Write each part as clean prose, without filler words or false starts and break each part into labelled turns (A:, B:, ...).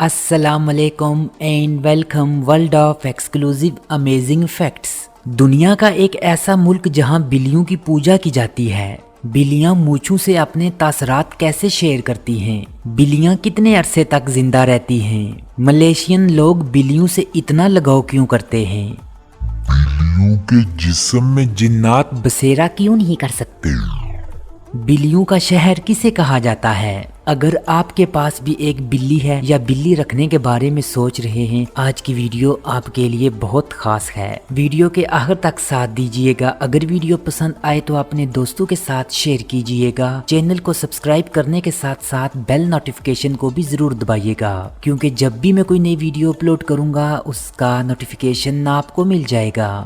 A: السلام علیکم and welcome world of exclusive amazing facts. دنیا کا ایک ایسا ملک جہاں بلیوں کی پوجا کی جاتی ہے۔ بلیاں مونچھوں سے اپنے تاثرات کیسے شیئر کرتی ہیں؟ بلیاں کتنے عرصے تک زندہ رہتی ہیں؟ ملیشین لوگ بلیوں سے اتنا لگاؤ کیوں کرتے ہیں؟
B: بلیوں کے جسم میں جنات
A: بسیرا کیوں نہیں کر سکتے؟ بلیوں کا شہر کسے کہا جاتا ہے؟ اگر آپ کے پاس بھی ایک بلی ہے یا بلی رکھنے کے بارے میں سوچ رہے ہیں، آج کی ویڈیو آپ کے لیے بہت خاص ہے۔ ویڈیو کے آخر تک ساتھ دیجئے گا۔ اگر ویڈیو پسند آئے تو اپنے دوستوں کے ساتھ شیئر کیجئے گا۔ چینل کو سبسکرائب کرنے کے ساتھ ساتھ بیل نوٹیفیکیشن کو بھی ضرور دبائیے گا، کیونکہ جب بھی میں کوئی نئی ویڈیو اپلوڈ کروں گا اس کا نوٹیفیکیشن آپ کو مل جائے گا۔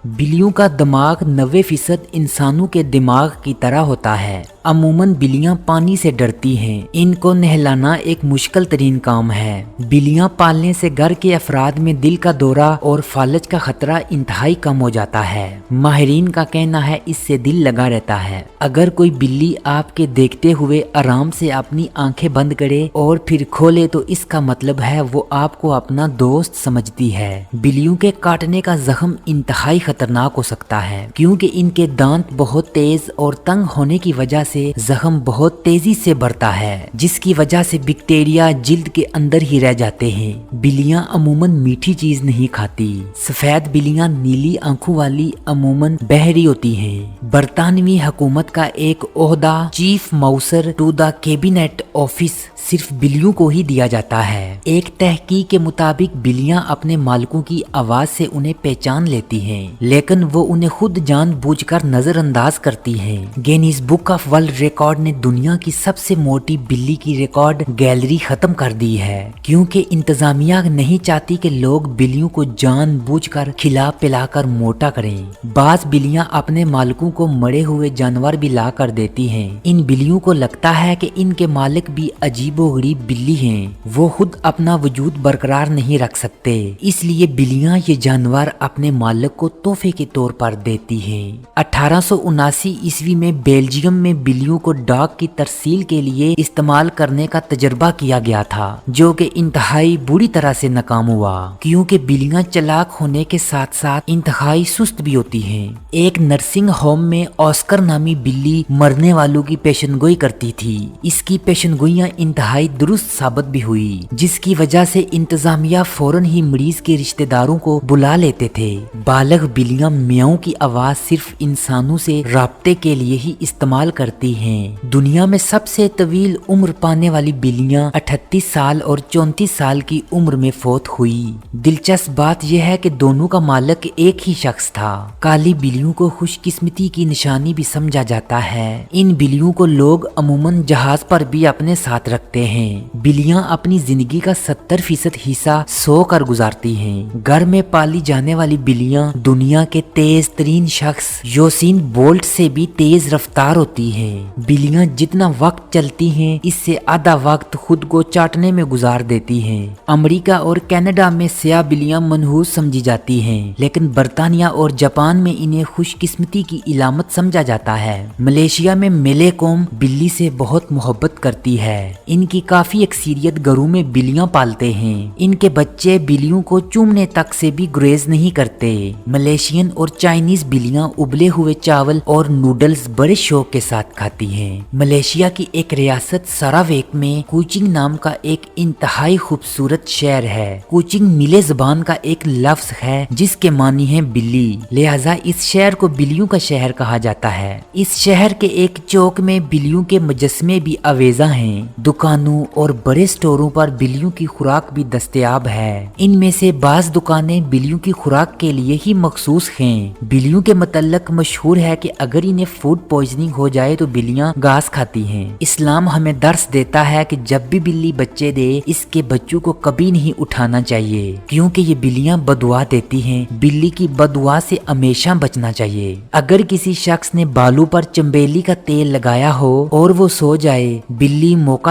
A: بلیوں کا دماغ 90% انسانوں کے دماغ کی طرح ہوتا ہے۔ عموماً بلیاں پانی سے ڈرتی ہیں۔ ان کو نہلانا ایک مشکل ترین کام ہے۔ بلیاں پالنے سے گھر کے افراد میں دل کا دورہ اور فالج کا خطرہ انتہائی کم ہو جاتا ہے۔ ماہرین کا کہنا ہے اس سے دل لگا رہتا ہے۔ اگر کوئی بلی آپ کے دیکھتے ہوئے آرام سے اپنی آنکھیں بند کرے اور پھر کھولے تو اس کا مطلب ہے وہ آپ کو اپنا دوست سمجھتی ہے۔ بلیوں کے کاٹنے کا زخم انتہائی خطرناک ہو سکتا ہے، کیونکہ ان کے دانت بہت تیز اور تنگ ہونے کی وجہ سے زخم بہت تیزی سے بڑھتا ہے، جس کی وجہ سے بیکٹیریا جلد کے اندر ہی رہ جاتے ہیں۔ بلیاں عموماً میٹھی چیز نہیں کھاتی۔ سفید بلیاں نیلی آنکھوں والی عموماً بحری ہوتی ہیں۔ برطانوی حکومت کا ایک عہدہ Chief Mouser to the Cabinet Office صرف بلیوں کو ہی دیا جاتا ہے۔ ایک تحقیق کے مطابق بلیاں اپنے مالکوں کی آواز سے انہیں پہچان لیتی ہیں، لیکن وہ انہیں خود جان بوجھ کر نظر انداز کرتی ہیں۔ Guinness book of world record نے دنیا کی سب سے موٹی بلی کی ریکارڈ گیلری ختم کر دی ہے، کیونکہ انتظامیہ نہیں چاہتی کہ لوگ بلیوں کو جان بوجھ کر کھلا پلا کر موٹا کریں۔ بعض بلیاں اپنے مالکوں کو مرے ہوئے جانور بھی لا کر دیتی ہیں۔ ان بلیوں کو لگتا ہے کہ ان کے مالک بھی عجیب و غریب بلی ہیں، وہ خود اپنا وجود برقرار نہیں رکھ سکتے، اس لیے بلیاں یہ جانور اپنے مالک کو تحفے کے طور پر دیتی ہیں۔ 1879 عیسوی میں بیلجیم میں بلیوں کو ڈاک کی ترسیل کے لیے استعمال کرنے کا تجربہ کیا گیا تھا، جو کہ انتہائی بری طرح سے ناکام ہوا، کیونکہ بلیاں چلاک ہونے کے ساتھ ساتھ انتہائی سست بھی ہوتی ہیں۔ ایک نرسنگ ہوم میں آسکر نامی بلی مرنے والوں کی پیشن گوئی کرتی تھی۔ اس کی پیشن گوئیاں انتہائی درست ثابت بھی ہوئی، جس کی وجہ سے انتظامیہ فوراً ہی مریض کے رشتہ داروں کو بلا لیتے تھے۔ بالغ بلیاں میاؤں کی آواز صرف انسانوں سے رابطے کے لیے ہی استعمال کرتی ہیں۔ دنیا میں سب سے طویل عمر پانے والی بلیاں 38 سال اور 34 سال کی عمر میں فوت ہوئی۔ دلچسپ بات یہ ہے کہ دونوں کا مالک ایک ہی شخص تھا۔ کالی بلیوں کو خوش قسمتی کی نشانی بھی سمجھا جاتا ہے۔ ان بلیوں کو لوگ عموماً جہاز پر بھی اپنے ساتھ رکھتے ہیں۔ بلیاں اپنی زندگی کا 70% حصہ سو کر گزارتی ہیں۔ گھر میں پالی جانے والی بلیاں دنیا کے تیز ترین شخص یوسین بولٹ سے بھی تیز رفتار ہوتی ہیں۔ بلیاں جتنا وقت چلتی ہیں اس سے آدھا وقت خود کو چاٹنے میں گزار دیتی ہیں۔ امریکہ اور کینیڈا میں سیاہ بلیاں منحوس سمجھی جاتی ہیں، لیکن برطانیہ اور جاپان میں انہیں خوش قسمتی کی علامت سمجھا جاتا ہے۔ ملیشیا میں ملے قوم بلی سے بہت محبت کرتی ہے۔ ان کی کافی اکثریت گھروں میں بلیاں پالتے ہیں۔ ان کے بچے بلیوں کو چومنے تک سے بھی گریز نہیں کرتے۔ ملیشین اور چائنیز بلیاں ابلے ہوئے چاول اور نوڈلز بڑے شوق کے ساتھ کھاتی ہیں۔ ملیشیا کی ایک ریاست سراویک میں کوچنگ نام کا ایک انتہائی خوبصورت شہر ہے۔ کوچنگ ملے زبان کا ایک لفظ ہے جس کے معنی ہے بلی، لہذا اس شہر کو بلیوں کا شہر کہا جاتا ہے۔ اس شہر کے ایک چوک میں بلیوں کے مجسمے بھی آویزاں ہیں۔ دکانوں اور بڑے سٹوروں پر بلیوں کی خوراک بھی دستیاب ہے۔ ان میں سے بعض دکانیں بلیوں کی خوراک کے لیے ہی مخصوص ہیں۔ بلیوں کے متعلق مشہور ہے کہ اگر انہیں فوڈ پوائزننگ ہو جائے تو بلیاں گھاس کھاتی ہیں۔ اسلام ہمیں درس دیتا ہے کہ جب بھی بلی بچے دے اس کے بچوں کو کبھی نہیں اٹھانا چاہیے، کیونکہ یہ بلیاں بدعا دیتی ہیں۔ بلی کی بدعا سے ہمیشہ بچنا چاہیے۔ اگر کسی شخص نے بالوں پر چنبیلی کا تیل لگایا ہو اور وہ سو جائے، بلی موقع